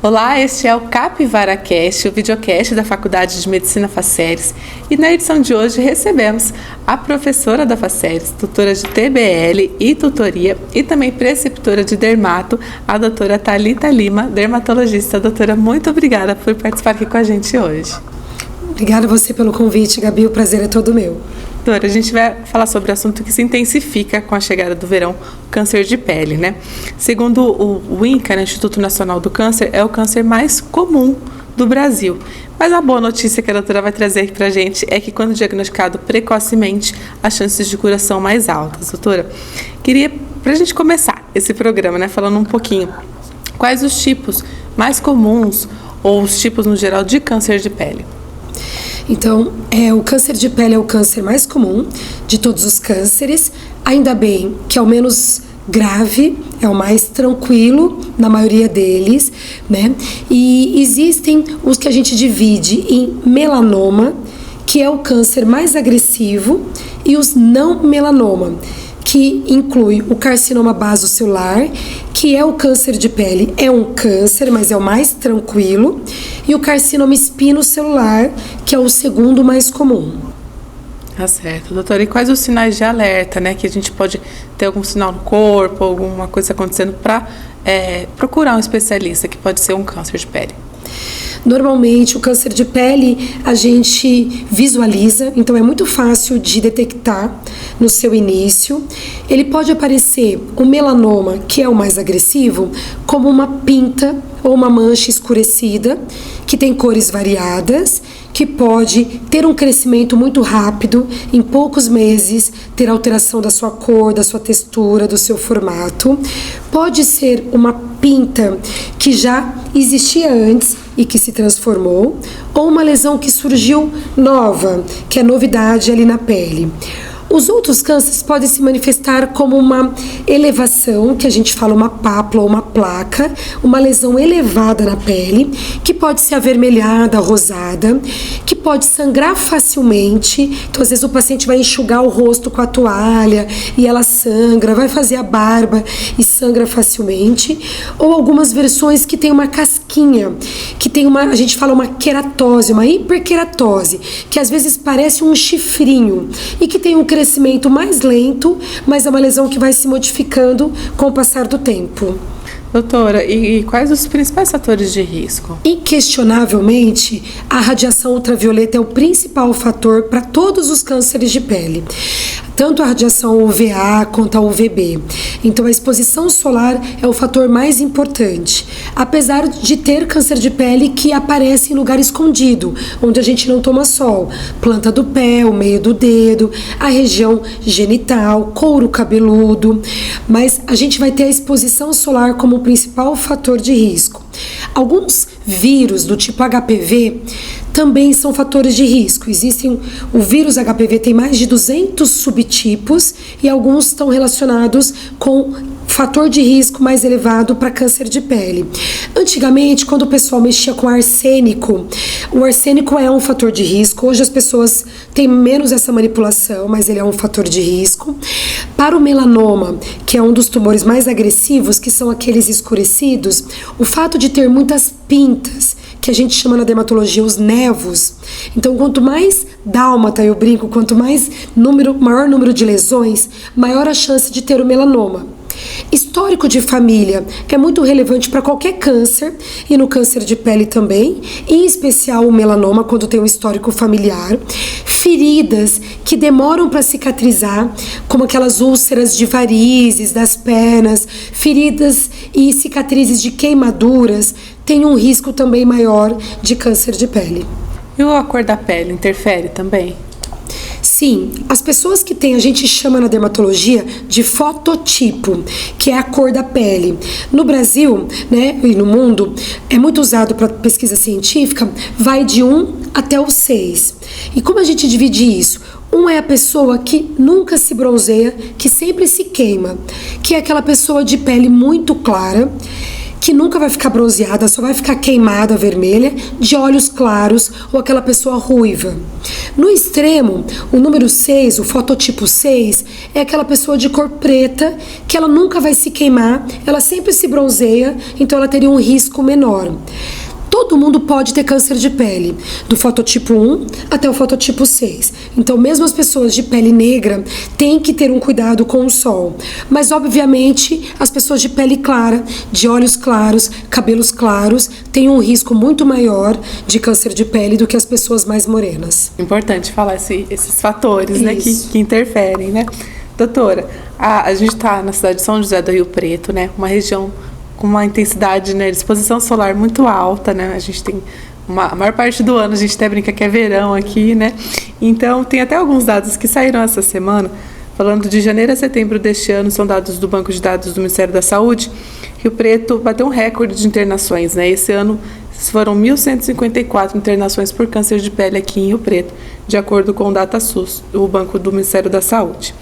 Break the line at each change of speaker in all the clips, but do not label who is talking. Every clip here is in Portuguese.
Olá, este é o CapivaraCast, o videocast da Faculdade de Medicina Faceres. E na edição de hoje recebemos a professora da Faceres, tutora de TBL e tutoria e também preceptora de dermato, a doutora Thalita Lima, dermatologista. Doutora, muito obrigada por participar aqui com a gente hoje.
Obrigada a você pelo convite, Gabi, o prazer é todo meu.
Doutora, a gente vai falar sobre o assunto que se intensifica com a chegada do verão, câncer de pele, né? Segundo o INCA, né, Instituto Nacional do Câncer, é o câncer mais comum do Brasil. Mas a boa notícia que a doutora vai trazer aqui pra gente é que quando diagnosticado precocemente, as chances de cura são mais altas. Doutora, queria, pra gente começar esse programa, né, falando um pouquinho, quais os tipos mais comuns, ou os tipos no geral, de câncer de pele?
Então, o câncer de pele é o câncer mais comum de todos os cânceres, ainda bem que é o menos grave, é o mais tranquilo na maioria deles, né? E existem os que a gente divide em melanoma, que é o câncer mais agressivo, e os não melanoma, que inclui o carcinoma basocelular, que é o câncer de pele, é um câncer, mas é o mais tranquilo, e o carcinoma espinocelular, que é o segundo mais comum.
Tá certo, doutora. E quais os sinais de alerta, né? Que a gente pode ter algum sinal no corpo, alguma coisa acontecendo para procurar um especialista, que pode ser um câncer de pele?
Normalmente, o câncer de pele a gente visualiza, então é muito fácil de detectar no seu início. Ele pode aparecer o melanoma, que é o mais agressivo, como uma pinta ou uma mancha escurecida, que tem cores variadas, que pode ter um crescimento muito rápido, em poucos meses, ter alteração da sua cor, da sua textura, do seu formato. Pode ser uma pinta que já existia antes e que se transformou, ou uma lesão que surgiu nova, que é novidade ali na pele. Os outros cânceres podem se manifestar como uma elevação, que a gente fala uma pápula ou uma placa, uma lesão elevada na pele, que pode ser avermelhada, rosada, que pode sangrar facilmente. Então, às vezes, o paciente vai enxugar o rosto com a toalha e ela sangra, vai fazer a barba e sangra facilmente. Ou algumas versões que tem uma casquinha, que tem a gente fala uma queratose, uma hiperqueratose, que às vezes parece um chifrinho e que tem um crescimento mais lento, mas é uma lesão que vai se modificando com o passar do tempo.
Doutora, e quais os principais fatores de risco?
Inquestionavelmente, a radiação ultravioleta é o principal fator para todos os cânceres de pele, tanto a radiação UVA quanto a UVB. Então, a exposição solar é o fator mais importante, apesar de ter câncer de pele que aparece em lugar escondido, onde a gente não toma sol, planta do pé, o meio do dedo, a região genital, couro cabeludo, mas a gente vai ter a exposição solar como o principal fator de risco. Alguns vírus do tipo HPV também são fatores de risco. O vírus HPV tem mais de 200 subtipos e alguns estão relacionados com fator de risco mais elevado para câncer de pele. Antigamente, quando o pessoal mexia com arsênico, o arsênico é um fator de risco. Hoje as pessoas têm menos essa manipulação, mas ele é um fator de risco. Para o melanoma, que é um dos tumores mais agressivos, que são aqueles escurecidos, o fato de ter muitas pintas, que a gente chama na dermatologia os nevos. Então, quanto mais dálmata, eu brinco, quanto maior número de lesões, maior a chance de ter o melanoma. Histórico de família é muito relevante para qualquer câncer e no câncer de pele também, em especial o melanoma, quando tem um histórico familiar. Feridas que demoram para cicatrizar, como aquelas úlceras de varizes das pernas, feridas e cicatrizes de queimaduras, tem um risco também maior de câncer de pele.
E a cor da pele interfere também?
Sim, as pessoas que têm, a gente chama na dermatologia de fototipo, que é a cor da pele. No Brasil, né, e no mundo, é muito usado para pesquisa científica, vai de 1 até o 6. E como a gente divide isso? 1 é a pessoa que nunca se bronzeia, que sempre se queima, que é aquela pessoa de pele muito clara, que nunca vai ficar bronzeada, só vai ficar queimada, vermelha, de olhos claros ou aquela pessoa ruiva. No extremo, o número 6, o fototipo 6, é aquela pessoa de cor preta que ela nunca vai se queimar, ela sempre se bronzeia, então ela teria um risco menor. Todo mundo pode ter câncer de pele, do fototipo 1 até o fototipo 6. Então, mesmo as pessoas de pele negra têm que ter um cuidado com o sol. Mas, obviamente, as pessoas de pele clara, de olhos claros, cabelos claros, têm um risco muito maior de câncer de pele do que as pessoas mais morenas.
Importante falar esses fatores, né, que interferem, né? Doutora, a gente está na cidade de São José do Rio Preto, né? Uma região com uma intensidade, né, de exposição solar muito alta, né? A gente tem a maior parte do ano, a gente até brinca que é verão aqui, né? Então, tem até alguns dados que saíram essa semana, falando de janeiro a setembro deste ano, são dados do Banco de Dados do Ministério da Saúde. Rio Preto bateu um recorde de internações, né? Esse ano foram 1.154 internações por câncer de pele aqui em Rio Preto, de acordo com o DataSUS, o Banco do Ministério da Saúde.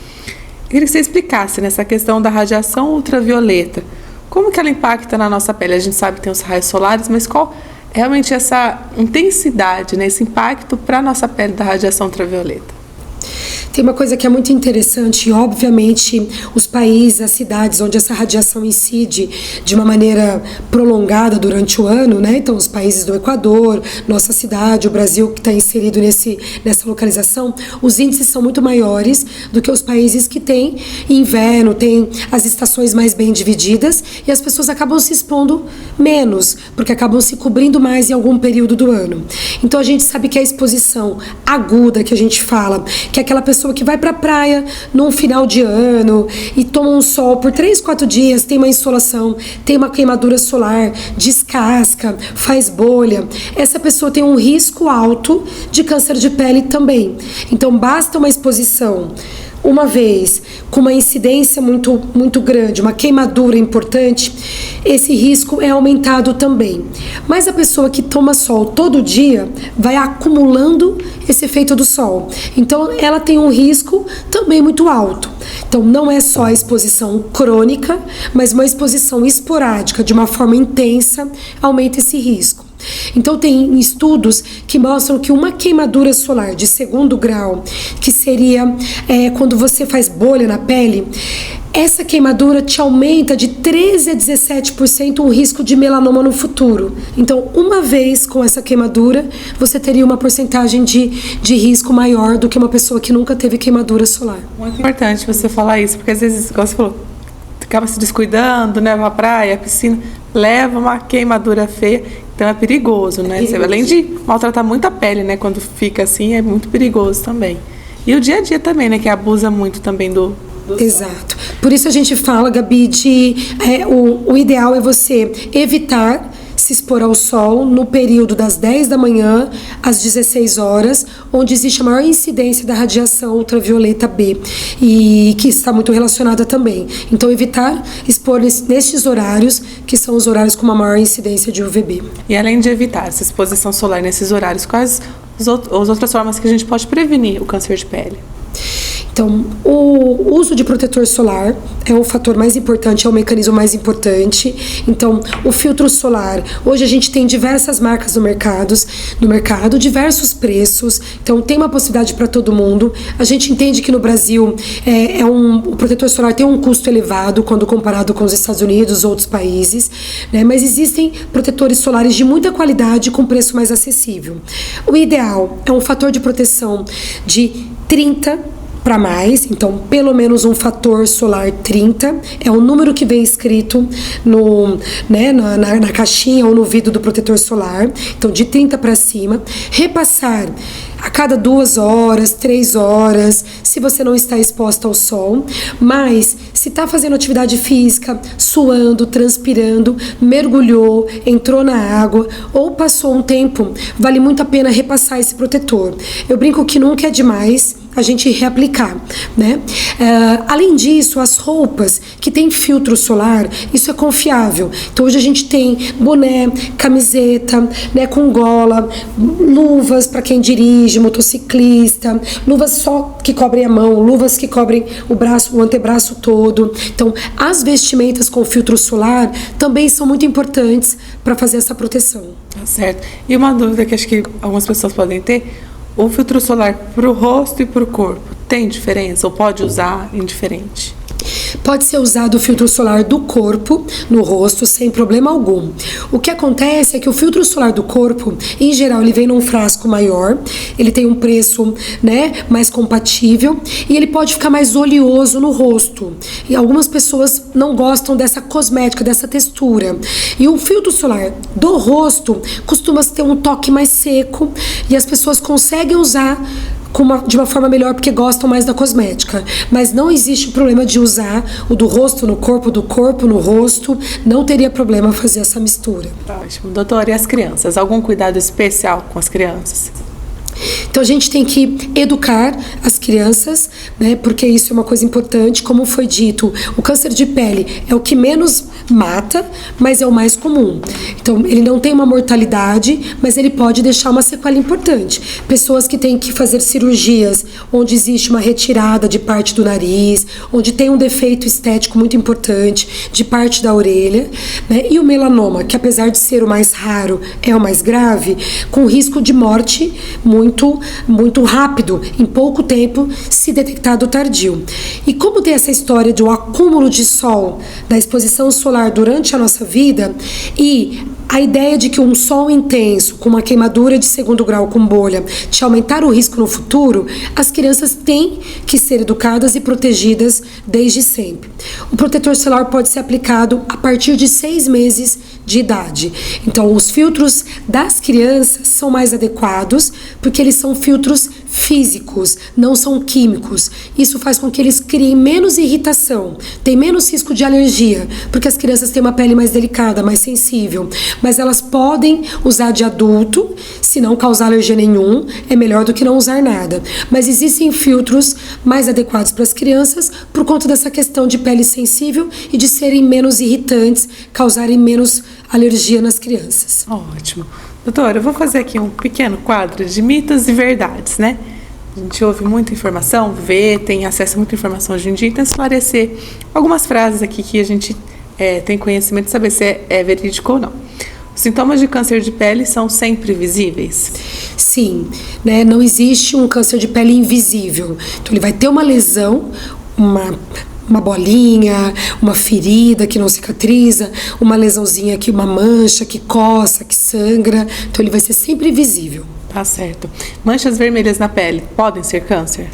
Eu queria que você explicasse nessa questão da radiação ultravioleta. Como que ela impacta na nossa pele? A gente sabe que tem os raios solares, mas qual realmente essa intensidade, né, esse impacto para a nossa pele da radiação ultravioleta?
Tem uma coisa que é muito interessante, e obviamente os países, as cidades onde essa radiação incide de uma maneira prolongada durante o ano, né? Então os países do Equador, nossa cidade, o Brasil que está inserido nessa localização, os índices são muito maiores do que os países que têm inverno, têm as estações mais bem divididas e as pessoas acabam se expondo menos, porque acabam se cobrindo mais em algum período do ano. Então a gente sabe que a exposição aguda que a gente fala, que é aquela pessoa que vai para a praia num final de ano e toma um sol por 3, 4 dias, tem uma insolação, tem uma queimadura solar, descasca, faz bolha. Essa pessoa tem um risco alto de câncer de pele também. Então basta uma exposição uma vez, com uma incidência muito, muito grande, uma queimadura importante, esse risco é aumentado também. Mas a pessoa que toma sol todo dia vai acumulando esse efeito do sol. Então, ela tem um risco também muito alto. Então, não é só a exposição crônica, mas uma exposição esporádica, de uma forma intensa, aumenta esse risco. Então tem estudos que mostram que uma queimadura solar de 2º grau, que seria quando você faz bolha na pele, essa queimadura te aumenta de 13 a 17% o risco de melanoma no futuro. Então, uma vez com essa queimadura, você teria uma porcentagem de risco maior do que uma pessoa que nunca teve queimadura solar.
Muito importante você falar isso, porque às vezes, como você falou, acaba se descuidando, né, a praia, a piscina, leva uma queimadura feia, então é perigoso, né? Você, além de maltratar muito a pele, né, quando fica assim, é muito perigoso também. E o dia a dia também, né, que abusa muito também do
Exato. Por isso a gente fala, Gabi, o ideal é você evitar se expor ao sol no período das 10 da manhã às 16 horas, onde existe a maior incidência da radiação ultravioleta B, e que está muito relacionada também. Então, evitar expor nestes horários, que são os horários com uma maior incidência de UVB.
E além de evitar essa exposição solar nesses horários, quais as outras formas que a gente pode prevenir o câncer de pele?
Então, o uso de protetor solar é o fator mais importante, é o mecanismo mais importante. Então, o filtro solar, hoje a gente tem diversas marcas no mercado, diversos preços, então tem uma possibilidade para todo mundo. A gente entende que no Brasil o protetor solar tem um custo elevado quando comparado com os Estados Unidos ou outros países, né? Mas existem protetores solares de muita qualidade com preço mais acessível. O ideal é um fator de proteção de 30 para mais, então pelo menos um fator solar 30 é o número que vem escrito na caixinha ou no vidro do protetor solar, então de 30 para cima. Repassar a cada 2 horas, 3 horas, se você não está exposta ao sol, mas se está fazendo atividade física, suando, transpirando, mergulhou, entrou na água ou passou um tempo, vale muito a pena repassar esse protetor. Eu brinco que nunca é demais a gente reaplicar, né? Além disso, as roupas que tem filtro solar, isso é confiável. Então hoje a gente tem boné, camiseta, né, com gola, luvas para quem dirige, motociclista, luvas só que cobrem a mão, luvas que cobrem o braço, o antebraço todo. Então, as vestimentas com filtro solar também são muito importantes para fazer essa proteção.
Tá certo. E uma dúvida que acho que algumas pessoas podem ter: o filtro solar para o rosto e para o corpo tem diferença ou pode usar indiferente?
Pode ser usado o filtro solar do corpo no rosto sem problema algum. O que acontece é que o filtro solar do corpo, em geral, ele vem num frasco maior, ele tem um preço, né, mais compatível e ele pode ficar mais oleoso no rosto. E algumas pessoas não gostam dessa cosmética, dessa textura. E o filtro solar do rosto costuma ter um toque mais seco e as pessoas conseguem usar de uma forma melhor porque gostam mais da cosmética, mas não existe problema de usar o do rosto no corpo, do corpo no rosto, não teria problema fazer essa mistura.
Ótimo. Doutora, e as crianças? Algum cuidado especial com as crianças?
Então a gente tem que educar as crianças, né, porque isso é uma coisa importante. Como foi dito, o câncer de pele é o que menos mata, mas é o mais comum. Então ele não tem uma mortalidade, mas ele pode deixar uma sequela importante. Pessoas que têm que fazer cirurgias onde existe uma retirada de parte do nariz, onde tem um defeito estético muito importante de parte da orelha, né, e o melanoma, que apesar de ser o mais raro, é o mais grave, com risco de morte muito rápido, em pouco tempo, se detectado tardio. E como tem essa história de um acúmulo de sol, da exposição solar durante a nossa vida, e a ideia de que um sol intenso, com uma queimadura de 2º grau com bolha, te aumentar o risco no futuro, as crianças têm que ser educadas e protegidas desde sempre. O protetor solar pode ser aplicado a partir de 6 meses de idade. Então, os filtros das crianças são mais adequados, porque eles são filtros físicos, não são químicos. Isso faz com que eles criem menos irritação, tem menos risco de alergia, porque as crianças têm uma pele mais delicada, mais sensível. Mas elas podem usar de adulto, se não causar alergia nenhum, é melhor do que não usar nada. Mas existem filtros mais adequados para as crianças por conta dessa questão de pele sensível e de serem menos irritantes, causarem menos alergia nas crianças.
Ótimo. Doutora, eu vou fazer aqui um pequeno quadro de mitos e verdades, né? A gente ouve muita informação, tem acesso a muita informação hoje em dia, então esclarecer algumas frases aqui que a gente tem conhecimento de saber se é verídico ou não. Os sintomas de câncer de pele são sempre visíveis?
Sim, né? Não existe um câncer de pele invisível. Então ele vai ter uma lesão, uma bolinha, uma ferida que não cicatriza, uma lesãozinha aqui, uma mancha que coça, que sangra. Então ele vai ser sempre visível.
Tá certo. Manchas vermelhas na pele podem ser câncer?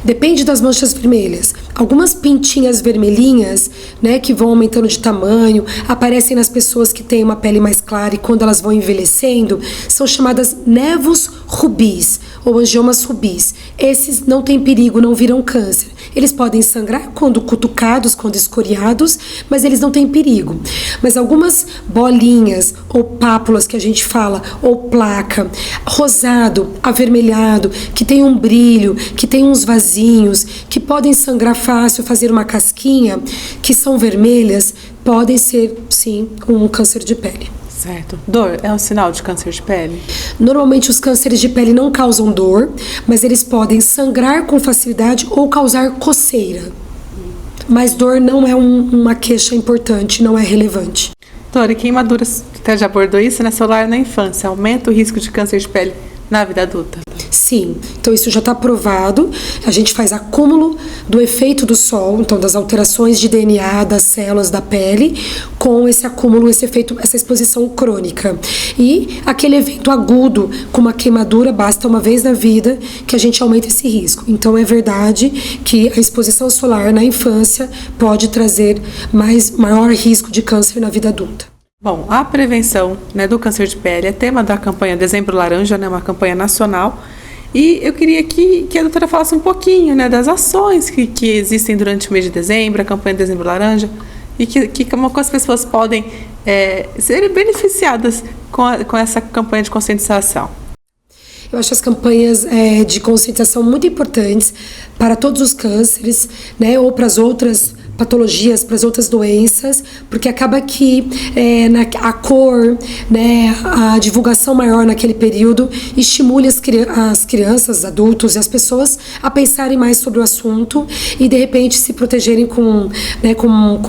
Depende das manchas vermelhas. Algumas pintinhas vermelhinhas, né, que vão aumentando de tamanho, aparecem nas pessoas que têm uma pele mais clara e quando elas vão envelhecendo, são chamadas nevos rubis ou angiomas rubis. Esses não têm perigo, não viram câncer. Eles podem sangrar quando cutucados, quando escoriados, mas eles não têm perigo. Mas algumas bolinhas ou pápulas que a gente fala, ou placa, rosado, avermelhado, que tem um brilho, que tem uns vasinhos, que podem sangrar fácil, fazer uma casquinha, que são vermelhas, podem ser, sim, um câncer de pele.
Certo. Dor é um sinal de câncer de pele?
Normalmente os cânceres de pele não causam dor, mas eles podem sangrar com facilidade ou causar coceira. Mas dor não é uma queixa importante, não é relevante.
Doutora, e queimaduras, até já abordou isso, né? Solar na infância, aumenta o risco de câncer de pele na vida adulta?
Sim, então isso já está provado. A gente faz acúmulo do efeito do sol, então das alterações de DNA das células da pele, com esse acúmulo, esse efeito, essa exposição crônica. E aquele evento agudo, com uma queimadura, basta uma vez na vida que a gente aumenta esse risco. Então é verdade que a exposição solar na infância pode trazer maior risco de câncer na vida adulta.
Bom, a prevenção, né, do câncer de pele é tema da campanha Dezembro Laranja, né, uma campanha nacional. E eu queria que a doutora falasse um pouquinho, né, das ações que existem durante o mês de dezembro, a campanha Dezembro Laranja, e como as pessoas podem ser beneficiadas com essa campanha de conscientização.
Eu acho as campanhas de conscientização muito importantes para todos os cânceres, né, ou para as outras patologias, para as outras doenças, porque acaba que a cor, né, a divulgação maior naquele período estimule as crianças, adultos e as pessoas a pensarem mais sobre o assunto e de repente se protegerem com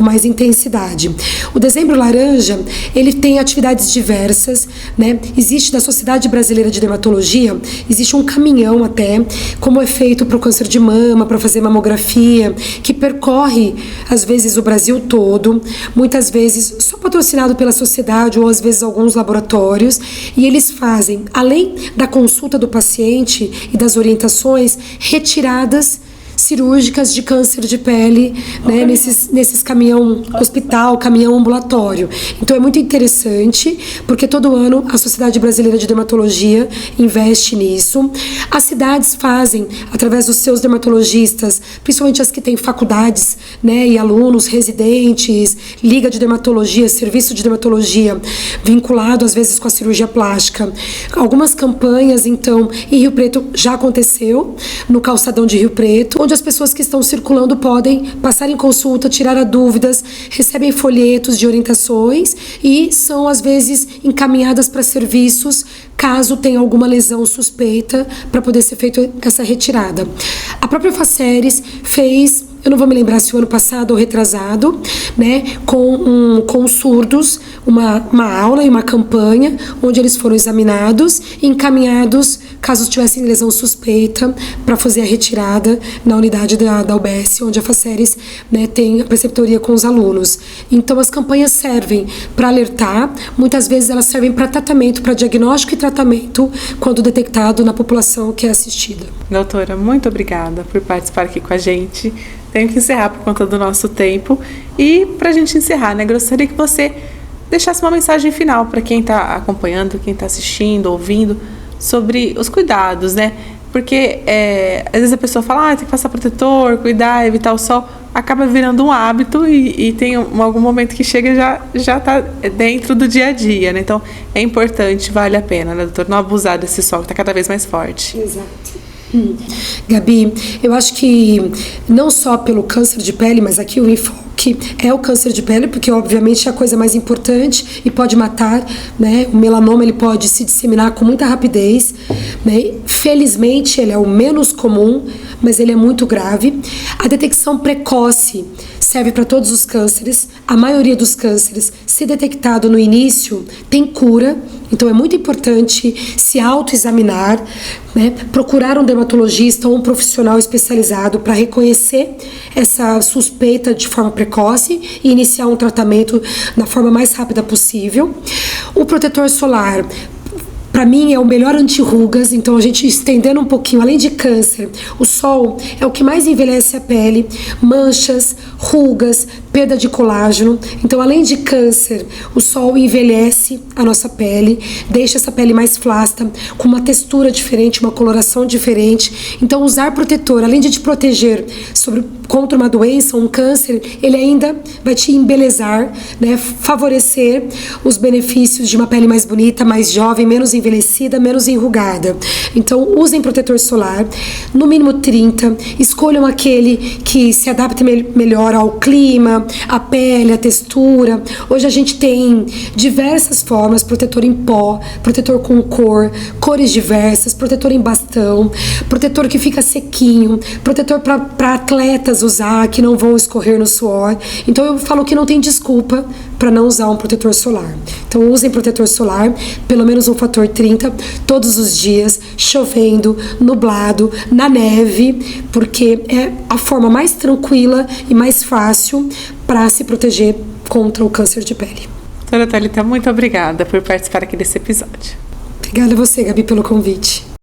mais intensidade. O Dezembro Laranja, ele tem atividades diversas, né? Existe da Sociedade Brasileira de Dermatologia, existe um caminhão até, como é feito para o câncer de mama, para fazer mamografia, que percorre às vezes o Brasil todo, muitas vezes só patrocinado pela sociedade ou às vezes alguns laboratórios, e eles fazem, além da consulta do paciente e das orientações, retiradas cirúrgicas de câncer de pele, né, nesses caminhão hospital, caminhão ambulatório. Então é muito interessante, porque todo ano a Sociedade Brasileira de Dermatologia investe nisso. As cidades fazem, através dos seus dermatologistas, principalmente as que têm faculdades, né, e alunos, residentes, liga de dermatologia, serviço de dermatologia, vinculado às vezes com a cirurgia plástica. Algumas campanhas, então, em Rio Preto já aconteceu, no calçadão de Rio Preto, onde as pessoas que estão circulando podem passar em consulta, tirar dúvidas, recebem folhetos de orientações e são, às vezes, encaminhadas para serviços caso tenha alguma lesão suspeita para poder ser feita essa retirada. A própria Faceres fez, eu não vou me lembrar se o ano passado ou retrasado, né, com surdos, uma aula e uma campanha onde eles foram examinados e encaminhados, caso tivessem lesão suspeita, para fazer a retirada na unidade da UBS, onde a Faceres, né, tem a preceptoria com os alunos. Então as campanhas servem para alertar, muitas vezes elas servem para tratamento, para diagnóstico e tratamento, quando detectado na população que é assistida.
Doutora, muito obrigada por participar aqui com a gente. Tenho que encerrar por conta do nosso tempo. E para a gente encerrar, né, gostaria que você deixasse uma mensagem final para quem está acompanhando, quem está assistindo, ouvindo, sobre os cuidados, né? Porque às vezes a pessoa fala, tem que passar protetor, cuidar, evitar o sol, acaba virando um hábito e tem algum momento que chega e já está dentro do dia a dia, né? Então é importante, vale a pena, né, doutor, não abusar desse sol que está cada vez mais forte.
Exato. Gabi, eu acho que não só pelo câncer de pele, mas aqui o enfoque é o câncer de pele, porque obviamente é a coisa mais importante e pode matar, né? O melanoma, ele pode se disseminar com muita rapidez, né? Felizmente ele é o menos comum, mas ele é muito grave. A detecção precoce serve para todos os cânceres. A maioria dos cânceres, se detectado no início, tem cura. Então é muito importante se autoexaminar, né? Procurar um dermatologista ou um profissional especializado para reconhecer essa suspeita de forma precoce e iniciar um tratamento da forma mais rápida possível. O protetor solar, para mim, é o melhor anti-rugas. Então a gente estendendo um pouquinho, além de câncer, o sol é o que mais envelhece a pele, manchas, rugas, perda de colágeno. Então, além de câncer, o sol envelhece a nossa pele, deixa essa pele mais flácida, com uma textura diferente, uma coloração diferente. Então, usar protetor, além de te proteger contra uma doença, um câncer, ele ainda vai te embelezar, né? Favorecer os benefícios de uma pele mais bonita, mais jovem, menos envelhecida, menos enrugada. Então, usem protetor solar, no mínimo 30, escolham aquele que se adapte melhor ao clima, a pele, a textura. Hoje a gente tem diversas formas, protetor em pó, protetor com cor, cores diversas, protetor em bastão, protetor que fica sequinho, protetor para atletas usar, que não vão escorrer no suor. Então eu falo que não tem desculpa para não usar um protetor solar. Então usem protetor solar, pelo menos um fator 30, todos os dias, chovendo, nublado, na neve, porque é a forma mais tranquila e mais fácil para se proteger contra o câncer de pele.
Doutora Thalita, muito obrigada por participar aqui desse episódio.
Obrigada a você, Gabi, pelo convite.